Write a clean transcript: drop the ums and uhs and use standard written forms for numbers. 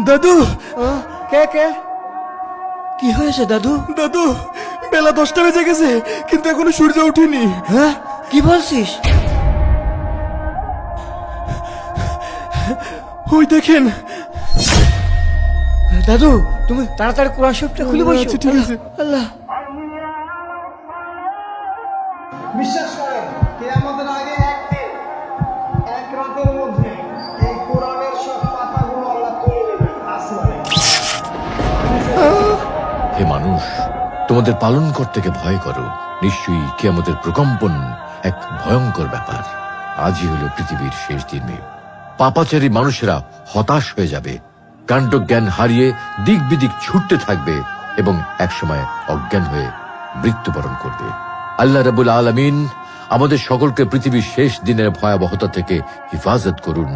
দাদু, কে কে? কি হয়েছে দাদু? দাদু, বেলা 10টা বেজে গেছে কিন্তু এখনো সূর্য ওঠেনি। হ্যাঁ, কি বলছিস? ওই দেখেন। দাদু, তুমি তাড়াতাড়ি কোরআন শরীফটা খুলে বসো। আচ্ছা, ঠিক আছে। আল্লাহ। বিশ্বাস করেন কিয়ামতের আগে একদিন এক রাতের মধ্যে এই কোরআনের সব পাতাগুলো আল্লাহ তুলে নেবেন আসমানে। হে মানুষ, তোমাদের পালন করতেকে ভয় করো। নিশ্চয়ই কিয়ামতের প্রকম্পন এক ভয়ঙ্কর ব্যাপার। আজই হলো পৃথিবীর শেষ দিন। পাপাচারী মানুষেরা হতাশ হয়ে যাবে, কাণ্ডজ্ঞান হারিয়ে দিক বিদিক ছুটতে থাকবে এবং একসময় অজ্ঞান হয়ে মৃত্যুবরণ করবে। আল্লাহ রাব্বুল আলামিন আমাদের সকলকে পৃথিবীর শেষ দিনের ভয়াবহতা থেকে হিফাজত করুন।